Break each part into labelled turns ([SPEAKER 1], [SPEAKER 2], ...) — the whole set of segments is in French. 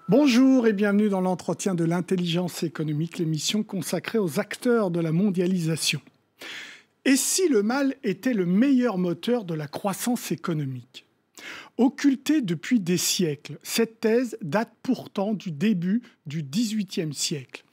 [SPEAKER 1] Bonjour et bienvenue dans l'entretien de l'intelligence économique, l'émission consacrée aux acteurs de la mondialisation. Et si le mal était le meilleur moteur de la croissance économique ? Occultée depuis des siècles, cette thèse date pourtant du début du XVIIIe siècle.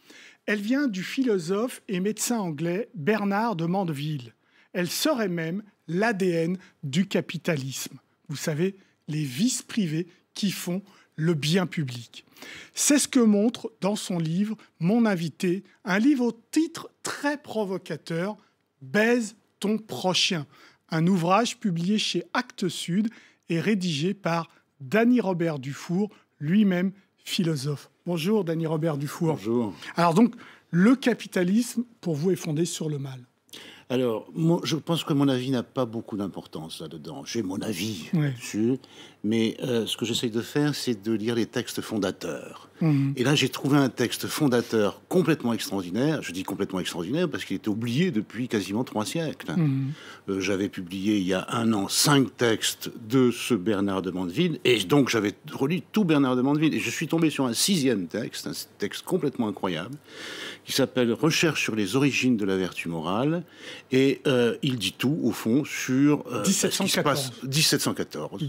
[SPEAKER 1] Elle vient du philosophe et médecin anglais Bernard de Mandeville. Elle serait même l'ADN du capitalisme. Vous savez, les vices privés qui font le bien public. C'est ce que montre dans son livre mon invité, un livre au titre très provocateur, « Baise ton prochain », un ouvrage publié chez Actes Sud et rédigé par Dany Robert Dufour, lui-même philosophe. Bonjour Dany Robert Dufour.
[SPEAKER 2] Bonjour.
[SPEAKER 1] Alors donc, le capitalisme, pour vous, est fondé sur le mal.
[SPEAKER 2] Alors, moi, je pense que mon avis n'a pas beaucoup d'importance là-dedans. J'ai mon avis dessus, mais ce que j'essaye de faire, c'est de lire les textes fondateurs. Et là, j'ai trouvé un texte fondateur complètement extraordinaire. Je dis complètement extraordinaire parce qu'il était oublié depuis quasiment 3 siècles. J'avais publié il y a 1 an 5 textes de ce Bernard de Mandeville, et donc j'avais relu tout Bernard de Mandeville, et je suis tombé sur un 6e texte, un texte complètement incroyable, qui s'appelle « Recherche sur les origines de la vertu morale », et il dit tout, au fond, sur ce qui se passe 1714,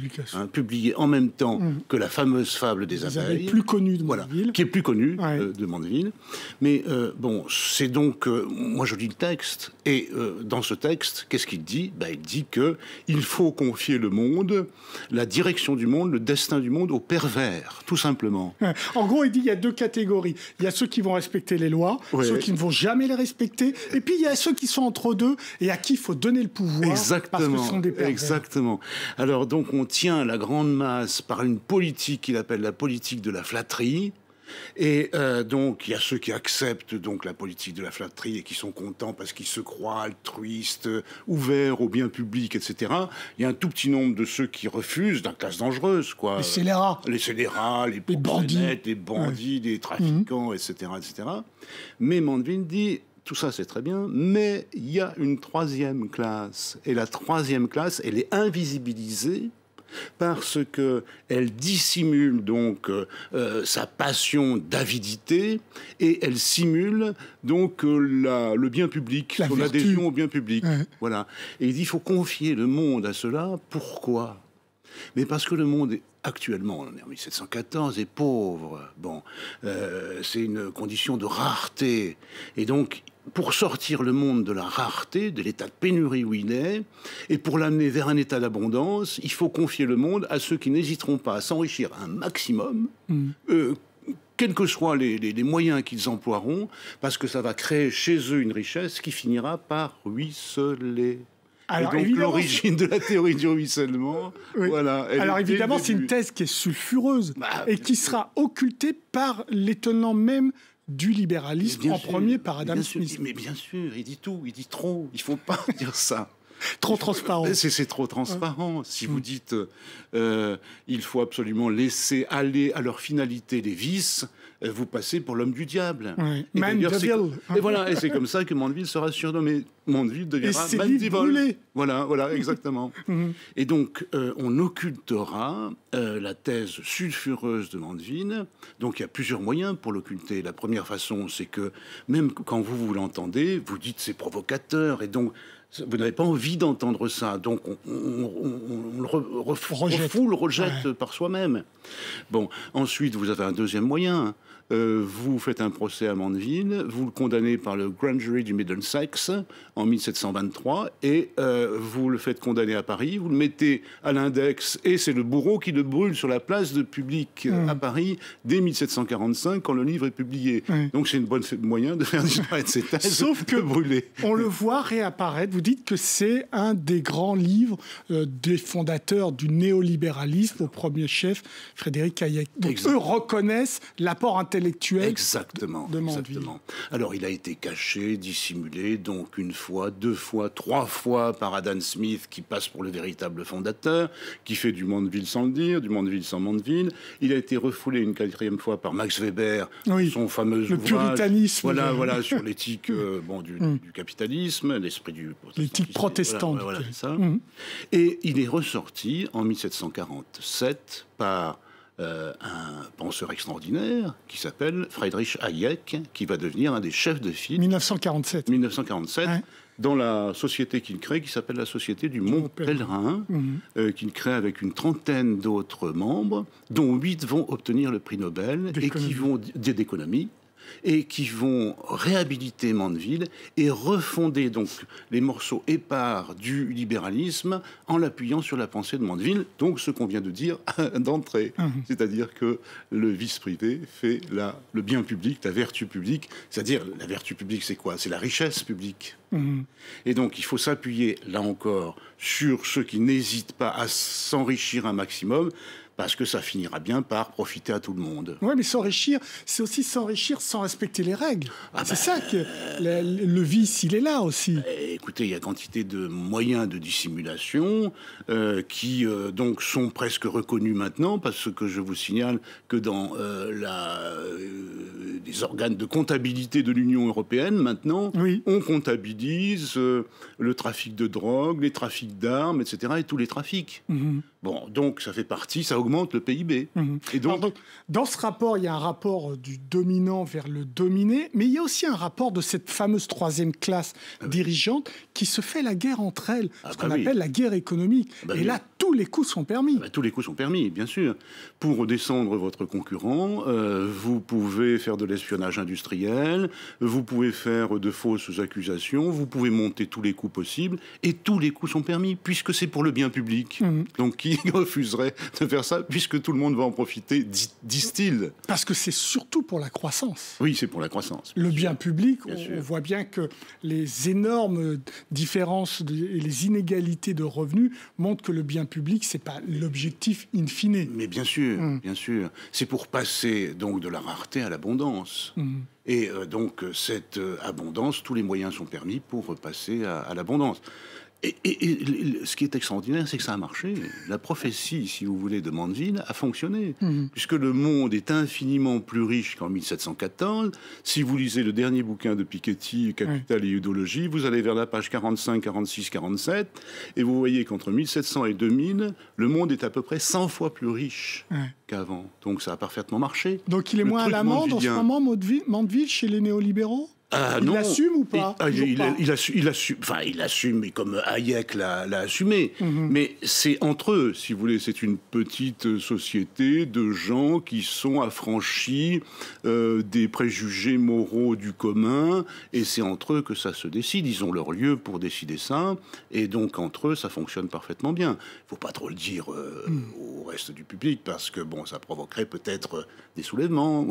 [SPEAKER 2] publié en même temps que la fameuse fable des abeilles,
[SPEAKER 1] plus connue de Mandeville,
[SPEAKER 2] qui est plus connue de Mandeville. Mais bon, c'est donc... moi, je lis le texte, et dans ce texte, qu'est-ce qu'il dit ? Il dit qu'il faut confier le monde, la direction du monde, le destin du monde aux pervers, tout simplement.
[SPEAKER 1] En gros, il dit qu'il y a 2 catégories. Il y a ceux qui vont respecter les lois, ceux qui ne vont jamais les respecter, et puis il y a ceux qui sont entre deux et à qui il faut donner le pouvoir parce que ce sont des pervers.
[SPEAKER 2] Exactement. Alors donc on tient la grande masse par une politique qu'il appelle la politique de la flatterie. Et donc il y a ceux qui acceptent donc la politique de la flatterie et qui sont contents parce qu'ils se croient altruistes, ouverts au bien public, etc. Il y a un tout petit nombre de ceux qui refusent, d'une classe dangereuse, quoi.
[SPEAKER 1] Les scélérats.
[SPEAKER 2] Les scélérats, les bandits, les trafiquants, etc., etc. Mais Mandeville dit... Tout ça, c'est très bien, mais il y a une 3e classe. Et la 3e classe, elle est invisibilisée parce qu'elle dissimule donc sa passion d'avidité et elle simule donc le bien public, son adhésion au bien public. Voilà. Et il dit qu'il faut confier le monde à cela. Pourquoi ? Mais parce que le monde actuellement, on est en 1714, est pauvre. Bon, c'est une condition de rareté. Et donc, pour sortir le monde de la rareté, de l'état de pénurie où il est, et pour l'amener vers un état d'abondance, il faut confier le monde à ceux qui n'hésiteront pas à s'enrichir un maximum, quels que soient les moyens qu'ils emploieront, parce que ça va créer chez eux une richesse qui finira par ruisseler.
[SPEAKER 1] Alors,
[SPEAKER 2] et donc l'origine de la théorie du ruissellement, voilà.
[SPEAKER 1] Alors évidemment, c'est une thèse qui est sulfureuse et qui sera occultée par l'étonnant même du libéralisme, en premier par Adam Smith.
[SPEAKER 2] Mais bien sûr, il dit tout, il dit trop, il ne faut pas dire ça.
[SPEAKER 1] Trop transparent.
[SPEAKER 2] C'est trop transparent. Si vous dites il faut absolument laisser aller à leur finalité les vices, vous passez pour l'homme du diable. Et voilà, et c'est comme ça que Mandeville sera surnommé. Mandeville deviendra Mandeville. Voilà, exactement. Et donc, on occultera la thèse sulfureuse de Mandeville. Donc, il y a plusieurs moyens pour l'occulter. La première façon, c'est que même quand vous l'entendez, vous dites c'est provocateur, et donc vous n'avez pas envie d'entendre ça, donc on le rejette par soi-même. Bon, ensuite, vous avez un 2e moyen. Vous faites un procès à Mandeville, vous le condamnez par le Grand Jury du Middlesex en 1723, et vous le faites condamner à Paris, vous le mettez à l'index, et c'est le bourreau qui le brûle sur la place publique à Paris dès 1745, quand le livre est publié. Donc c'est une bonne moyen de faire disparaître ces thèses.
[SPEAKER 1] Sauf que
[SPEAKER 2] brûler.
[SPEAKER 1] On le voit réapparaître. Vous dites que c'est un des grands livres des fondateurs du néolibéralisme, au premier chef, Frédéric Hayek. Donc eux reconnaissent l'apport intellectuel de Mandeville.
[SPEAKER 2] Alors il a été caché, dissimulé, donc 1 fois, 2 fois, 3 fois par Adam Smith, qui passe pour le véritable fondateur, qui fait du Mandeville sans le dire, du Mandeville sans Mandeville. Il a été refoulé une 4e fois par Max Weber, son fameux ouvrage,
[SPEAKER 1] puritanisme,
[SPEAKER 2] voilà, sur l'éthique du capitalisme, l'esprit du
[SPEAKER 1] l'éthique protestante.
[SPEAKER 2] C'est ça. Et il est ressorti en 1747 par un penseur extraordinaire qui s'appelle Friedrich Hayek, qui va devenir un des chefs de file.
[SPEAKER 1] 1947.
[SPEAKER 2] 1947. Ouais. Dans la société qu'il crée, qui s'appelle la Société du Mont Pèlerin, qu'il crée avec une trentaine d'autres membres, dont 8 vont obtenir le prix Nobel d'économie, et qui vont réhabiliter Mandeville et refonder donc les morceaux épars du libéralisme en l'appuyant sur la pensée de Mandeville, donc ce qu'on vient de dire d'entrée. C'est-à-dire que le vice privé fait le bien public, la vertu publique. C'est-à-dire, la vertu publique, c'est quoi? C'est la richesse publique. Et donc, il faut s'appuyer, là encore, sur ceux qui n'hésitent pas à s'enrichir un maximum, parce que ça finira bien par profiter à tout le monde.
[SPEAKER 1] Oui, mais s'enrichir, c'est aussi s'enrichir sans respecter les règles. C'est ça que le vice, il est là aussi.
[SPEAKER 2] Écoutez, il y a quantité de moyens de dissimulation qui donc sont presque reconnus maintenant, parce que je vous signale que dans les organes de comptabilité de l'Union européenne, maintenant, on comptabilise le trafic de drogue, les trafics d'armes, etc., et tous les trafics. Bon, donc ça fait partie, ça augmente le PIB. Et donc,
[SPEAKER 1] alors, dans ce rapport, il y a un rapport du dominant vers le dominé, mais il y a aussi un rapport de cette fameuse troisième classe dirigeante qui se fait la guerre entre elles, ce qu'on appelle la guerre économique. Et là, tous les coups sont permis.
[SPEAKER 2] Tous les coups sont permis, bien sûr. Pour descendre votre concurrent, vous pouvez faire de l'espionnage industriel, vous pouvez faire de fausses accusations, vous pouvez monter tous les coups possibles, et tous les coups sont permis, puisque c'est pour le bien public. Donc, qui refuserait de faire ça, puisque tout le monde va en profiter, disent-ils.
[SPEAKER 1] Parce que c'est surtout pour la croissance.
[SPEAKER 2] Oui, c'est pour la croissance.
[SPEAKER 1] Le bien public, on voit bien que les énormes différences et les inégalités de revenus montrent que le bien public, c'est pas l'objectif in fine.
[SPEAKER 2] Mais bien sûr, bien sûr. C'est pour passer donc de la rareté à l'abondance. Et donc cette abondance, tous les moyens sont permis pour passer à l'abondance. Et ce qui est extraordinaire, c'est que ça a marché. La prophétie, si vous voulez, de Mandeville a fonctionné. Puisque le monde est infiniment plus riche qu'en 1714. Si vous lisez le dernier bouquin de Piketty, Capital et idéologie, vous allez vers la page 45, 46, 47, et vous voyez qu'entre 1700 et 2000, le monde est à peu près 100 fois plus riche qu'avant. Donc ça a parfaitement marché.
[SPEAKER 1] Donc il est moins à l'amende en ce moment, Mandeville, chez les néolibéraux ? Il l'assume ou pas?
[SPEAKER 2] Il assume, mais comme Hayek l'a assumé. Mais c'est entre eux, si vous voulez. C'est une petite société de gens qui sont affranchis des préjugés moraux du commun. Et c'est entre eux que ça se décide. Ils ont leur lieu pour décider ça. Et donc, entre eux, ça fonctionne parfaitement bien. Il ne faut pas trop le dire au reste du public, parce que, bon, ça provoquerait peut-être des soulèvements.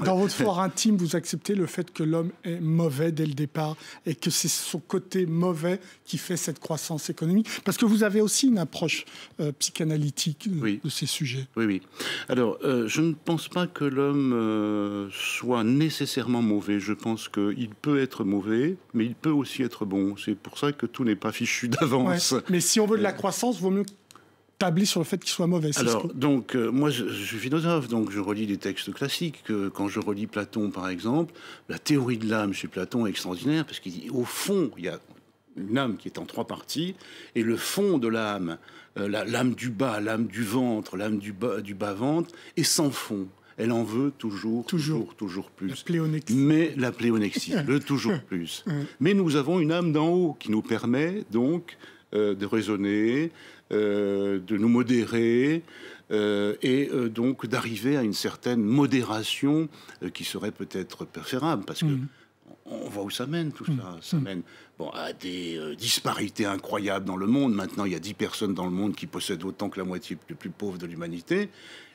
[SPEAKER 1] Dans votre fort intime, vous acceptez le fait que l'homme est mauvais dès le départ et que c'est son côté mauvais qui fait cette croissance économique, parce que vous avez aussi une approche psychanalytique de ces sujets.
[SPEAKER 2] Oui. Alors, je ne pense pas que l'homme soit nécessairement mauvais. Je pense qu'il peut être mauvais, mais il peut aussi être bon. C'est pour ça que tout n'est pas fichu d'avance.
[SPEAKER 1] Mais si on veut de la croissance, vaut mieux tabler sur le fait qu'il soit mauvais.
[SPEAKER 2] Alors, donc, moi, je suis philosophe, donc je relis des textes classiques. Quand je relis Platon, par exemple, la théorie de l'âme chez Platon est extraordinaire, parce qu'il dit, au fond, il y a une âme qui est en 3 parties, et le fond de l'âme, l'âme du bas, l'âme du ventre, l'âme du bas-ventre, est sans fond. Elle en veut toujours plus.
[SPEAKER 1] La pléonexie.
[SPEAKER 2] Mais la pléonexie, le toujours plus. Mais nous avons une âme d'en haut qui nous permet donc de raisonner, de nous modérer et donc d'arriver à une certaine modération qui serait peut-être préférable, parce que on voit où ça mène tout ça. Ça mène à des disparités incroyables dans le monde. Maintenant, il y a 10 personnes dans le monde qui possèdent autant que la moitié plus pauvre de l'humanité.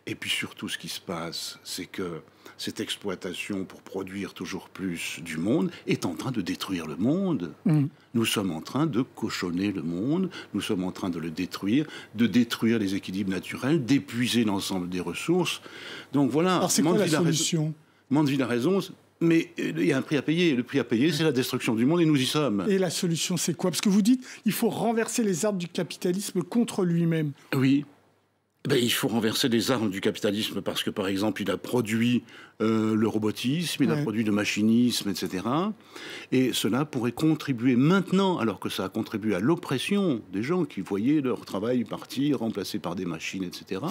[SPEAKER 2] Et puis surtout, ce qui se passe, c'est que cette exploitation pour produire toujours plus du monde est en train de détruire le monde. Nous sommes en train de cochonner le monde, nous sommes en train de le détruire, de détruire les équilibres naturels, d'épuiser l'ensemble des ressources. Donc voilà.
[SPEAKER 1] Alors c'est quoi la solution ?
[SPEAKER 2] Mandeville a raison, mais il y a un prix à payer. Le prix à payer, c'est la destruction du monde, et nous y sommes.
[SPEAKER 1] Et la solution, c'est quoi ? Parce que vous dites, il faut renverser les arbres du capitalisme contre lui-même.
[SPEAKER 2] Oui. Il faut renverser les armes du capitalisme parce que, par exemple, il a produit le robotisme, il a produit le machinisme, etc. Et cela pourrait contribuer maintenant, alors que ça a contribué à l'oppression des gens qui voyaient leur travail partir, remplacé par des machines, etc.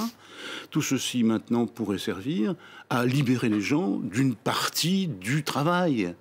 [SPEAKER 2] Tout ceci, maintenant, pourrait servir à libérer les gens d'une partie du travail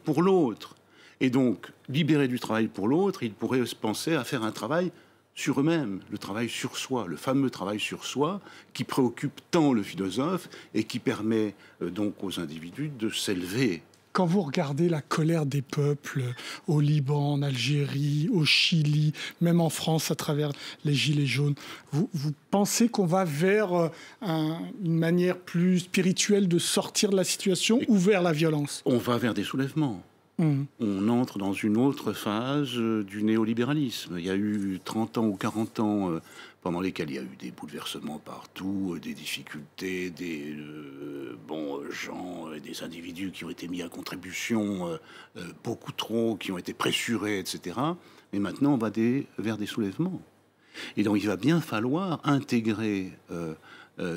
[SPEAKER 2] pour l'autre. Et donc, libérés du travail pour l'autre, ils pourraient se penser à faire un travail sur eux-mêmes, le travail sur soi, le fameux travail sur soi qui préoccupe tant le philosophe et qui permet donc aux individus de s'élever.
[SPEAKER 1] Quand vous regardez la colère des peuples au Liban, en Algérie, au Chili, même en France à travers les Gilets jaunes, vous pensez qu'on va vers une manière plus spirituelle de sortir de la situation ou vers la violence?
[SPEAKER 2] On va vers des soulèvements. On entre dans une autre phase du néolibéralisme. Il y a eu 30 ans ou 40 ans pendant lesquels il y a eu des bouleversements partout, des difficultés, des gens, des individus qui ont été mis à contribution beaucoup trop, qui ont été pressurés, etc. Mais maintenant, on va vers des soulèvements. Et donc, il va bien falloir intégrer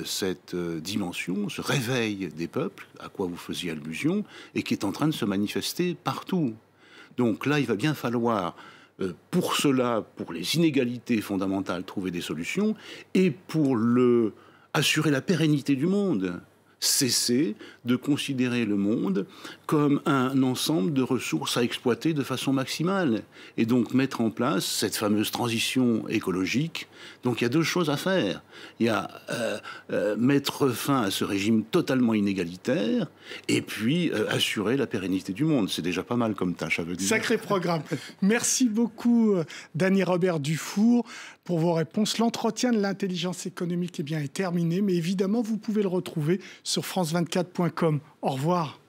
[SPEAKER 2] cette dimension, ce réveil des peuples, à quoi vous faisiez allusion, et qui est en train de se manifester partout. Donc là, il va bien falloir, pour cela, pour les inégalités fondamentales, trouver des solutions, et pour assurer la pérennité du monde, cesser de considérer le monde comme un ensemble de ressources à exploiter de façon maximale et donc mettre en place cette fameuse transition écologique. Donc il y a deux choses à faire. Il y a mettre fin à ce régime totalement inégalitaire et puis assurer la pérennité du monde. C'est déjà pas mal comme tâche à venir.
[SPEAKER 1] Sacré programme. Merci beaucoup Dany Robert Dufour pour vos réponses. L'entretien de l'intelligence économique est terminé, mais évidemment vous pouvez le retrouver sur france24.com. Au revoir.